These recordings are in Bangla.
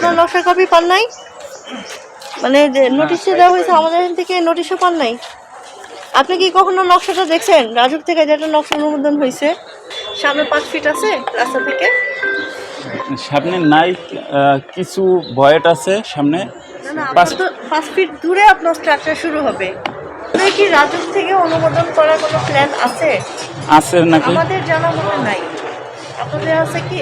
আপনার নকশার কপি পান নাই? মানে যে নোটিশে দেওয়া হয়েছে আমাদের এখান থেকে নোটিশও পান নাই? আপনি কি কখনো নকশাটা দেখছেন রাজুক থেকে যেটা নকশা অনুমোদন হয়েছে? সামনে 5 ফিট আছে রাস্তা থেকে? সামনে নাই, কিছু ভয়েট আছে সামনে। না না, আপনার তো 5 ফিট দূরে আপনার স্ট্রাকচার শুরু হবে। আপনার কি রাজুক থেকে অনুমোদন করার কোনো প্ল্যান আছে? আছে নাকি? আমাদের জানা মতে নাই। আপনাদের আছে কি?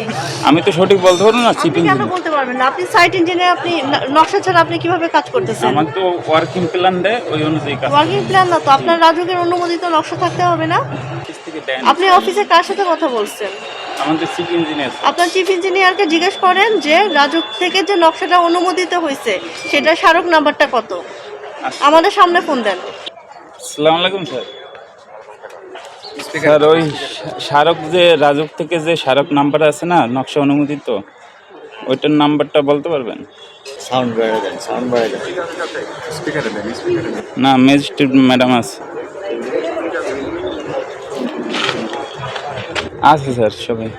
আমি তো সঠিক বলতে পারবো না। আপনি চিপিং কেন বলতে পারবেন না? আপনি সাইট ইঞ্জিনিয়ার, আপনি নকশা ছাড়া আপনি কিভাবে কাজ করতেছেন? আমার তো ওয়ার্কিং প্ল্যান দেয়, ওই অনুযায়ী কাজ ওয়ার্কিং প্ল্যান না তো, আপনার রাজুকের অনুমোদিত নকশা থাকতে হবে না? থেকে দেন। আপনি অফিসে কার সাথে কথা বলছেন? আমাদের চিফ ইঞ্জিনিয়ার। আপনার চিফ ইঞ্জিনিয়ারকে জিজ্ঞেস করেন যে রাজুক থেকে যে নকশাটা অনুমোদিত হয়েছে সেটা স্মারক নাম্বারটা কত। আমাদের সামনে ফোন দেন। আসসালামু আলাইকুম স্যার। স্যার ওই স্মারক যে রাজুক থেকে যে স্মারক নাম্বার আছে না নকশা অনুমোদিত, ওইটার নাম্বারটা বলতে পারবেন? সাউন্ড বাইরে দেন, সাউন্ড বাইরে দেন। না, ম্যাজিস্ট্রেট ম্যাডাম আছে। আছে স্যার, সবাই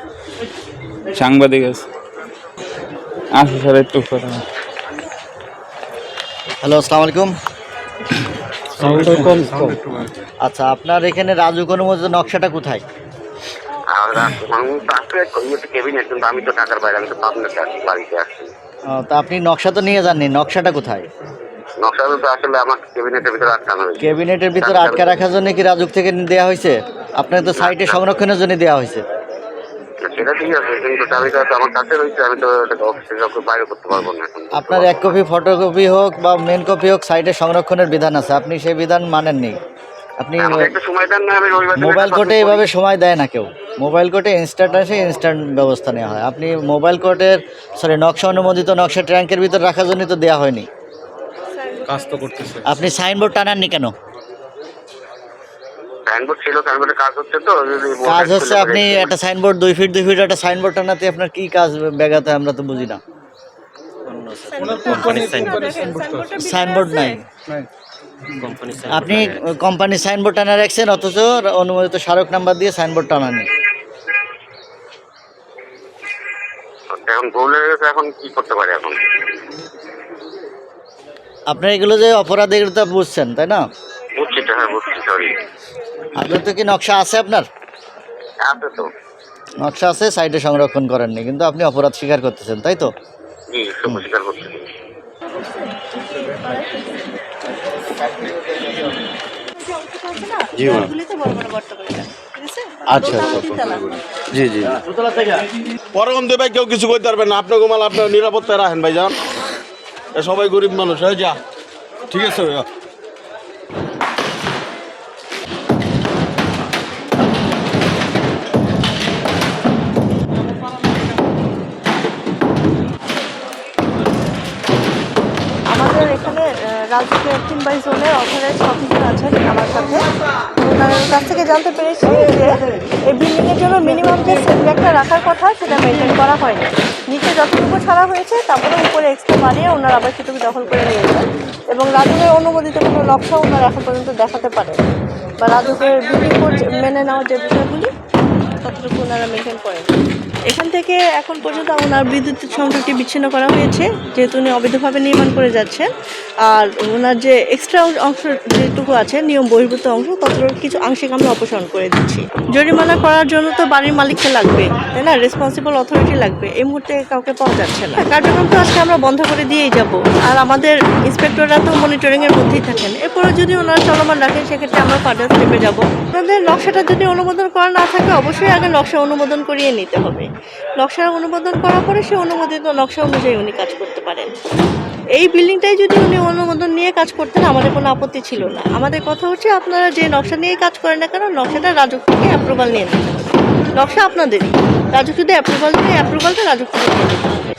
সাংবাদিক আছে। আছে স্যার, একটু কথা। হ্যালো, আসসালামু আলাইকুম। আচ্ছা, আপনার এখানে রাজুক অনুমোদিত নকশাটা কোথায়? কেবিনেট, কিন্তু আমি তো ঢাকার বাইরে, আমি তো পাবনাতে আছি, বাড়িতে আসছি। তা আপনি নকশা তো নিয়ে যাননি, নকশাটা কোথায়? নকশা তো আসলে আমার কেবিনেটের ভিতরে আটকানো হয়েছে। ক্যাবিনেটের ভিতরে আটকে রাখার জন্য কি রাজুক থেকে দেওয়া হয়েছে? আপনার তো সাইটে সংরক্ষণের জন্য দেওয়া হয়েছে। সেটা ঠিক আছে, কিন্তু চাবিটা তো আমার কাছে রয়েছে, আমি তো অফিসে কাউকে বাইরে করতে পারবো না এখন। আপনার 1 কপি ফটোকপি হোক বা মেন কপি হোক, সাইটে সংরক্ষণের বিধান আছে, আপনি সেই বিধান মানেননি। আপনি আমাকে একটু সময় দেন না, আমি রবিবার দিন মোবাইল একটা কোর্টে পাসপোর্ট এভাবে সময় দেয় না কেউ। মোবাইল কোর্টে ইনস্ট্যান্ট আসে, ইনস্ট্যান্ট ব্যবস্থা নেওয়া হয়। আপনি মোবাইল কোর্টের নকশা অনুমোদিত নকশা ট্র্যাঙ্কের ভিতর রাখার জন্য তো দেওয়া হয়নি। কাজ তো করতেছে। আপনি সাইনবোর্ড টানাননি কেন? সাইনবোর্ড ছিল, সাইনবোর্ডে কাজ হচ্ছে তো, যদি কাজ হচ্ছে, আপনি একটা সাইনবোর্ড 2 ফিট 2 ফিট একটা সাইনবোর্ড টানাতে আপনার কি কাজ ব্যাঘাতে আমরা তো বুঝি না। সাইনবোর্ড নাই, আপনি কোম্পানি সাইনবোর্ড টানা রাখছেন, অথচ অনুমোদিত স্মারক নাম্বার দিয়ে সাইনবোর্ড টানাননি। এখন ভুল হয়ে গেছে, এখন কি করতে পারি এখন? আপনার এগুলো যে অপরাধ, এগুলো তো বুঝছেন তাই না? বুঝছি তো, হ্যাঁ বুঝছি, সরি। আপনার তো কি নকশা আছে? আপনার আছে তো। নকশা আছে, সাইটে সংরক্ষণ করেননি, কিন্তু আপনি অপরাধ স্বীকার করতেছেন, তাই তো? জি, সব স্বীকার করছি। জি ম্যাম। আচ্ছা আচ্ছা, জি জি। পরগম দেবে কেউ কিছু করতে পারবেন না। আপনার গোমাল আপনার নিরাপত্তায় রাখেন ভাইজান, সবাই গরিব মানুষ। হয়ে যা, ঠিক আছে ভাইয়া। আমাদের এখানে রাজুকের 3/2 জোনের অথরাইজ অফিসার আছেন আমার সাথে। ওনার কাছ থেকে জানতে পেরেছি যে এই বিল্ডিংয়ের জন্য মিনিমাম যে সেটব্যাকটা রাখার কথা সেটা মেনটেন করা হয়নি। নিচে যতটুকু ছাড়া হয়েছে তারপরে উপরে এক্সট্রা বাড়িয়ে ওনারা আবার সেটুকু দখল করে নিয়েছেন, এবং রাজুকের অনুমোদিত কোনো নকশা ওনারা এখন পর্যন্ত দেখাতে পারেন, বা রাজুকের বিল্ডিং কোড মেনে নেওয়ার যে বিষয়গুলি ততটুকু ওনারা মেনটেন করেন। এখান থেকে এখন পর্যন্ত ওনার বিদ্যুৎ সংযোগটি বিচ্ছিন্ন করা হয়েছে, যেহেতু উনি অবৈধভাবে নির্মাণ করে যাচ্ছেন। আর ওনার যে এক্সট্রা অংশ যেটুকু আছে নিয়ম বহির্ভূত অংশ, ততটুকু কিছু আংশিক আমরা অপসারণ করে দিচ্ছি। জরিমানা করার জন্য তো বাড়ির মালিককে লাগবে, তাই না? রেসপন্সিবল অথরিটি লাগবে। এই মুহূর্তে কাউকে পাওয়া যাচ্ছে না। কার্যক্রম তো আজকে আমরা বন্ধ করে দিয়েই যাব, আর আমাদের ইন্সপেক্টররা তো মনিটরিংয়ের মধ্যেই থাকেন। এরপরে যদি ওনারা চলমান রাখেন সেক্ষেত্রে আমরা ফার্দার স্টেপে যাব। আপনাদের নকশাটা যদি অনুমোদন করা না থাকে অবশ্যই আগে নকশা অনুমোদন করিয়ে নিতে হবে। নকশা অনুমোদন করার পরে সে অনুমোদিত নকশা অনুযায়ী উনি কাজ করতে পারেন। এই বিল্ডিংটাই যদি উনি অনুমোদন নিয়ে কাজ করতেন আমাদের কোনো আপত্তি ছিল না। আমাদের কথা হচ্ছে আপনারা যে নকশা নিয়ে কাজ করেন না কেন, নকশাটা রাজুক থেকে অ্যাপ্রুভাল নিয়ে নিতে হবে। নকশা আপনাদেরই, রাজুক যদি অ্যাপ্রুভাল নিয়ে অ্যাপ্রুভালটা রাজুক থেকে নিয়ে নিতে হবে।